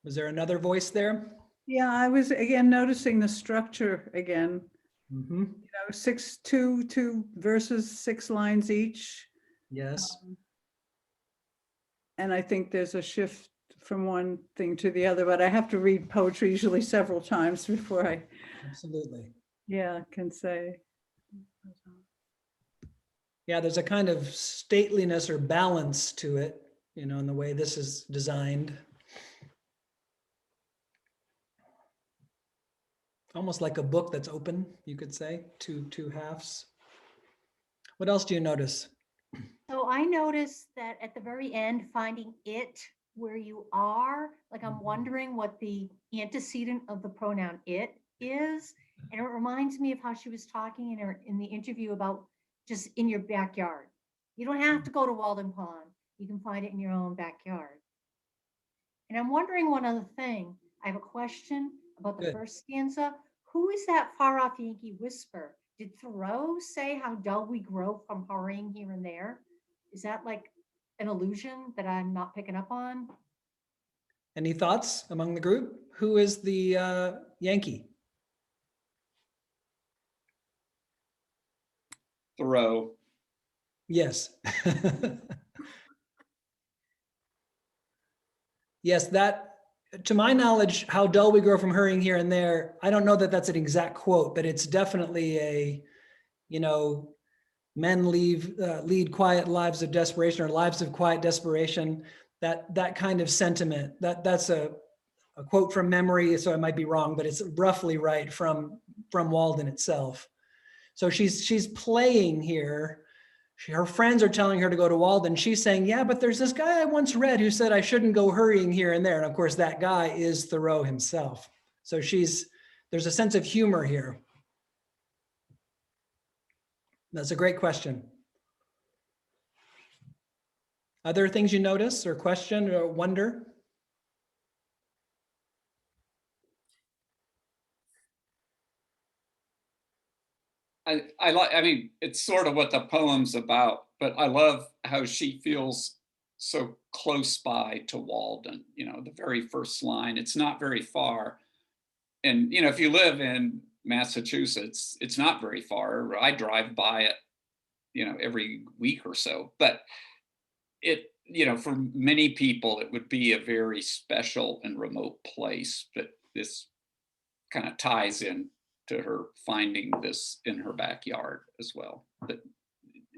Was there another voice there? Yeah, I was again noticing the structure again. Mm-hmm. 2 verses, 6 lines each. Yes. And I think there's a shift from one thing to the other, but I have to read poetry usually several times before I, Absolutely. can say. Yeah, there's a kind of stateliness or balance to it, you know, in the way this is designed. Almost like a book that's open, you could say, two halves. What else do you notice? So I noticed that at the very end, finding it where you are, like I'm wondering what the antecedent of the pronoun it is. And it reminds me of how she was talking in the interview about just in your backyard. You don't have to go to Walden Pond. You can find it in your own backyard. And I'm wondering one other thing. I have a question about the Good. first stanza. Who is that far off Yankee whisper? Did Thoreau say how dull we grow from hurrying here and there? Is that like an illusion that I'm not picking up on? Any thoughts among the group? Who is the Yankee? Thoreau. Yes. Yes, that, to my knowledge, how dull we grow from hurrying here and there, I don't know that that's an exact quote, but it's definitely a, you know, men lead quiet lives of desperation, or lives of quiet desperation. That kind of sentiment, that's a quote from memory, so I might be wrong, but it's roughly right from Walden itself. So she's playing here. Her friends are telling her to go to Walden. She's saying, yeah, but there's this guy I once read who said I shouldn't go hurrying here and there. And of course, that guy is Thoreau himself. So there's a sense of humor here. That's a great question. Other things you notice or question or wonder? I mean, it's sort of what the poem's about, but I love how she feels so close by to Walden. You know, the very first line, it's not very far. And, you know, if you live in Massachusetts, it's not very far. I drive by it, you know, every week or so, but it, you know, for many people, it would be a very special and remote place, but this kind of ties in to her finding this in her backyard as well. That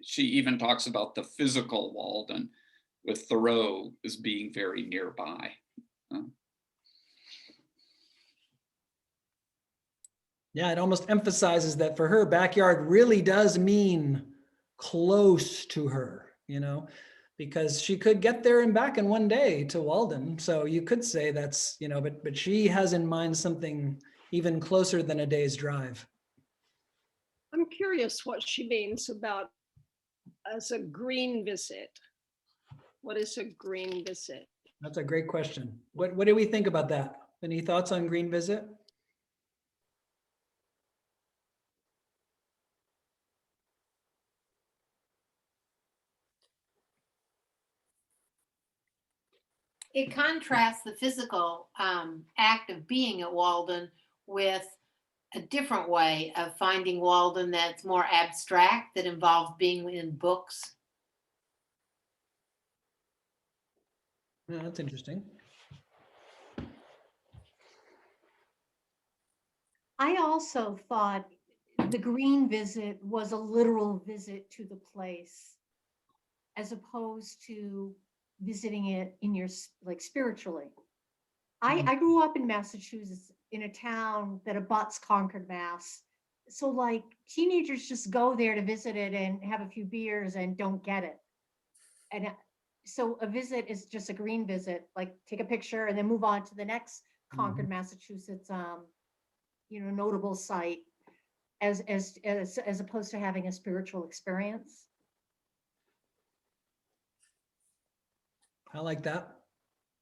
she even talks about the physical Walden with Thoreau as being very nearby. Yeah, it almost emphasizes that for her, backyard really does mean close to her, you know, because she could get there and back in one day to Walden. So you could say that's, you know, but she has in mind something even closer than a day's drive. I'm curious what she means about as a green visit. What is a green visit? That's a great question. What do we think about that? Any thoughts on green visit? It contrasts the physical act of being at Walden with a different way of finding Walden that's more abstract, that involves being in books. Yeah, that's interesting. I also thought the green visit was a literal visit to the place, as opposed to visiting it in your, like, spiritually. I grew up in Massachusetts in a town that abuts Concord, Mass. So like teenagers just go there to visit it and have a few beers and don't get it. And so a visit is just a green visit, like take a picture and then move on to the next Concord, Massachusetts, you know, notable site, as opposed to having a spiritual experience. I like that.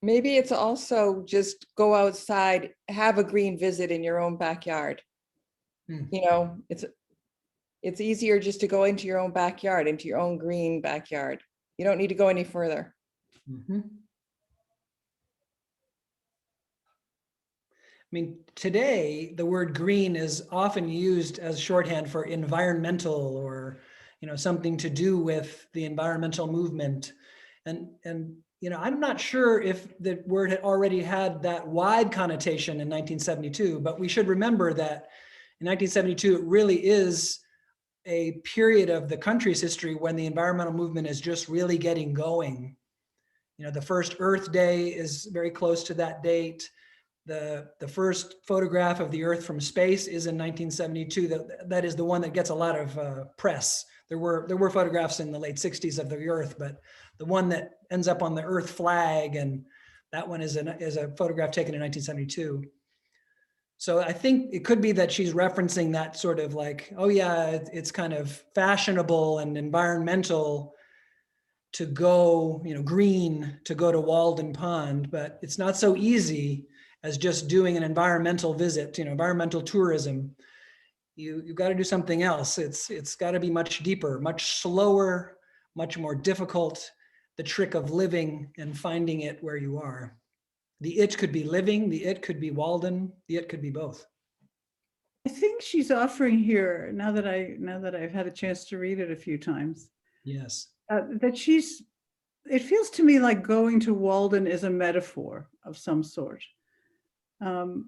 Maybe it's also just go outside, have a green visit in your own backyard. You know, it's easier just to go into your own backyard, into your own green backyard. You don't need to go any further. I mean, today, the word green is often used as shorthand for environmental, or, you know, something to do with the environmental movement. And I'm not sure if the word had already had that wide connotation in 1972, but we should remember that in 1972, it really is a period of the country's history when the environmental movement is just really getting going. The first Earth Day is very close to that date. The first photograph of the Earth from space is in 1972. That is the one that gets a lot of press. There were photographs in the late 60s of the Earth, but the one that ends up on the Earth flag, and that one is a photograph taken in 1972. So I think it could be that she's referencing that sort of like, oh yeah, it's kind of fashionable and environmental to go, green, to go to Walden Pond, but it's not so easy as just doing an environmental visit, environmental tourism. You've got to do something else. It's got to be much deeper, much slower, much more difficult. The trick of living and finding it where you are. The it could be living, the it could be Walden, the it could be both. I think she's offering here, now that I've had a chance to read it a few times, Yes. that it feels to me like going to Walden is a metaphor of some sort. And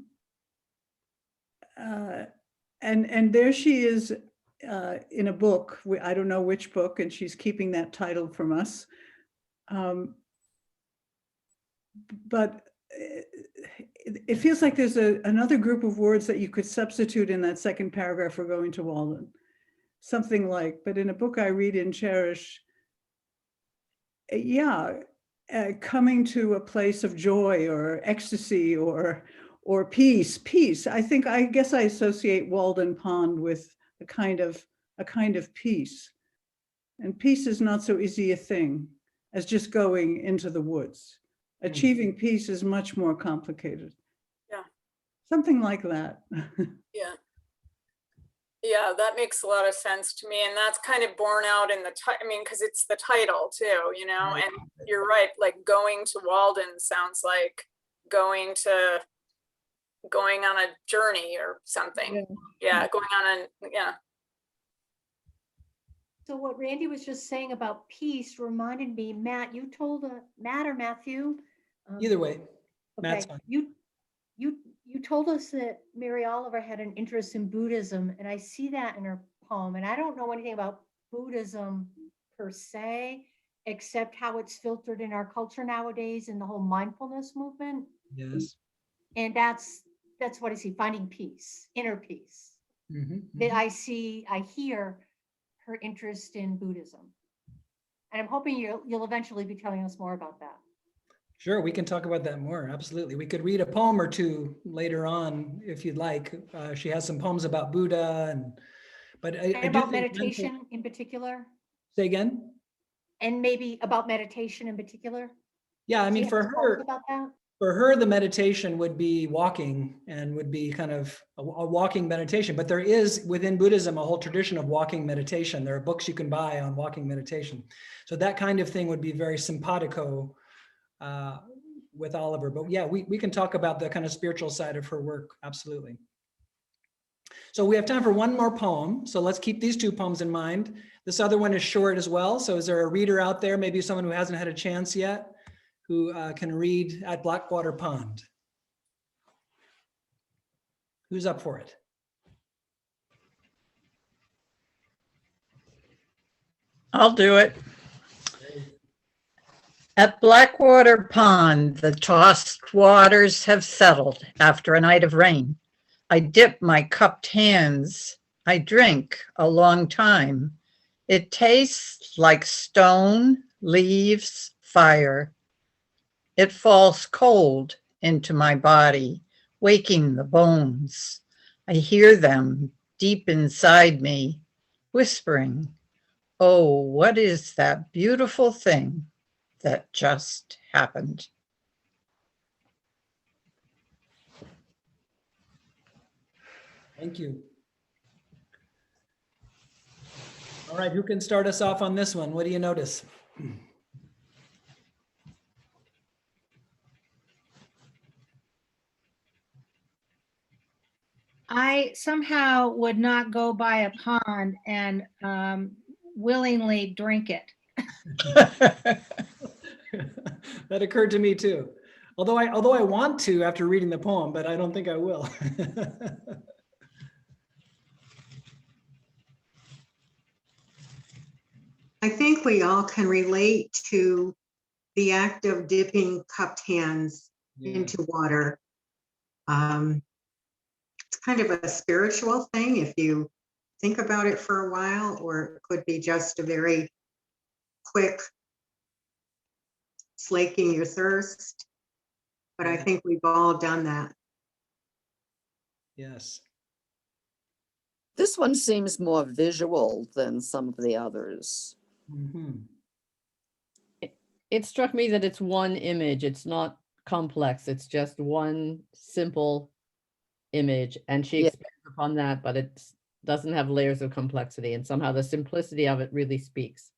there she is in a book, I don't know which book, and she's keeping that title from us. But it feels like there's another group of words that you could substitute in that second paragraph for going to Walden. Something like, but in a book I read in Cherish, coming to a place of joy or ecstasy or peace. I guess I associate Walden Pond with a kind of peace. And peace is not so easy a thing as just going into the woods. Achieving peace is much more complicated. Yeah. Something like that. Yeah. Yeah, that makes a lot of sense to me. And that's kind of borne out in the because it's the title too, and you're right, like going to Walden sounds like going on a journey or something. Yeah, going on So what Randy was just saying about peace reminded me, Matt, you told Matt or Matthew? Either way, Matt's fine. You told us that Mary Oliver had an interest in Buddhism, and I see that in her poem. And I don't know anything about Buddhism per se, except how it's filtered in our culture nowadays in the whole mindfulness movement. Yes. And that's what I see, finding peace, inner peace. That I hear her interest in Buddhism. And I'm hoping you'll eventually be telling us more about that. Sure, we can talk about that more. Absolutely. We could read a poem or two later on if you'd like. She has some poems about Buddha but about meditation in particular. Say again? And maybe about meditation in particular. Yeah, I mean, for her, about that? For her, the meditation would be walking and would be kind of a walking meditation. But there is within Buddhism a whole tradition of walking meditation. There are books you can buy on walking meditation. So that kind of thing would be very simpatico with Oliver. But yeah, we can talk about the kind of spiritual side of her work. Absolutely. So we have time for one more poem. So let's keep these two poems in mind. This other one is short as well. So is there a reader out there, maybe someone who hasn't had a chance yet, who can read At Blackwater Pond? Who's up for it? I'll do it. At Blackwater Pond, the tossed waters have settled after a night of rain. I dip my cupped hands. I drink a long time. It tastes like stone, leaves, fire. It falls cold into my body, waking the bones. I hear them deep inside me, whispering, "Oh, what is that beautiful thing that just happened?" Thank you. All right, who can start us off on this one? What do you notice? I somehow would not go by a pond and willingly drink it. That occurred to me too. Although I want to after reading the poem, but I don't think I will. I think we all can relate to the act of dipping cupped hands into water. It's kind of a spiritual thing if you think about it for a while, or it could be just a very quick slaking your thirst. But I think we've all done that. Yes. This one seems more visual than some of the others. It struck me that it's one image. It's not complex. It's just one simple image. And she expands upon that, but it doesn't have layers of complexity. And somehow the simplicity of it really speaks.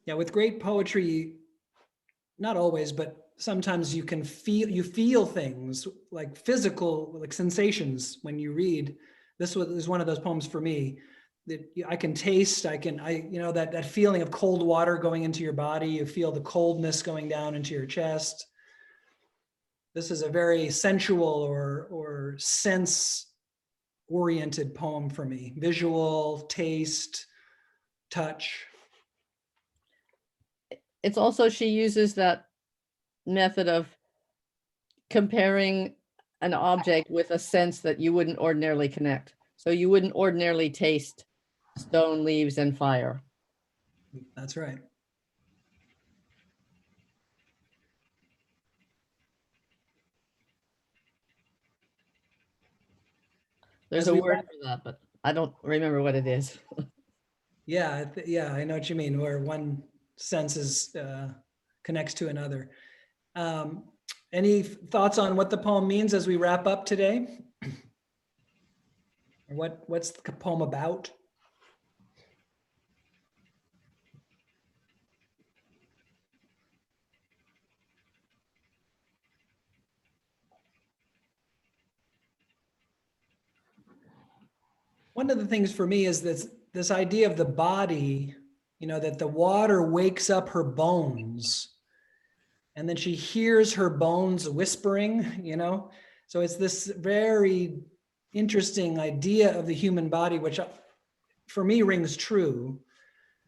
Yeah, with great poetry, not always, but sometimes you feel things like physical, like sensations when you read. This is one of those poems for me that I can taste. That feeling of cold water going into your body. You feel the coldness going down into your chest. This is a very sensual or sense-oriented poem for me. Visual, taste, touch. It's also, she uses that method of comparing an object with a sense that you wouldn't ordinarily connect. So you wouldn't ordinarily taste stone, leaves, and fire. That's right. There's a word for that, but I don't remember what it is. Yeah, I know what you mean, where one sense connects to another. Any thoughts on what the poem means as we wrap up today? Or what's the poem about? One of the things for me is this idea of the body, that the water wakes up her bones, and then she hears her bones whispering, So it's this very interesting idea of the human body, which for me rings true,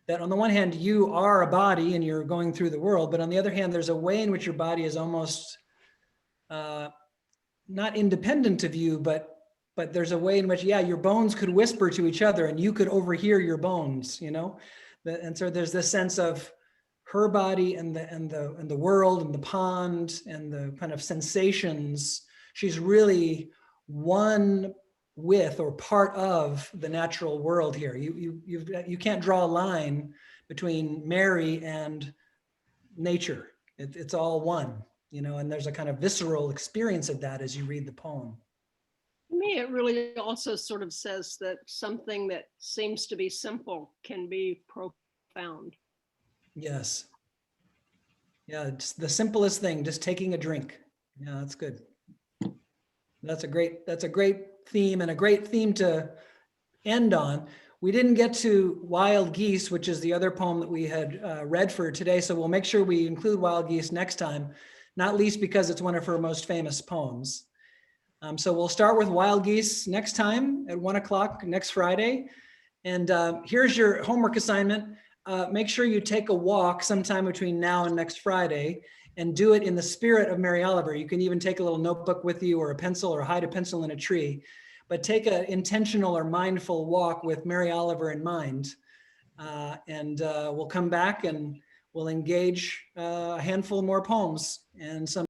that on the one hand, you are a body and you're going through the world, but on the other hand, there's a way in which your body is almost not independent of you, but there's a way in which, your bones could whisper to each other and you could overhear your bones, And so there's this sense of her body and the world and the pond and the kind of sensations. She's really one with or part of the natural world here. You can't draw a line between Mary and nature. It's all one, and there's a kind of visceral experience of that as you read the poem. To me, it really also sort of says that something that seems to be simple can be profound. Yes. Yeah, it's the simplest thing, just taking a drink. Yeah, that's good. That's a great theme, and a great theme to end on. We didn't get to Wild Geese, which is the other poem that we had read for today, so we'll make sure we include Wild Geese next time, not least because it's one of her most famous poems. So we'll start with Wild Geese next time at 1 o'clock next Friday. And here's your homework assignment. Make sure you take a walk sometime between now and next Friday and do it in the spirit of Mary Oliver. You can even take a little notebook with you or a pencil or hide a pencil in a tree, but take an intentional or mindful walk with Mary Oliver in mind. And we'll come back and we'll engage a handful more poems and some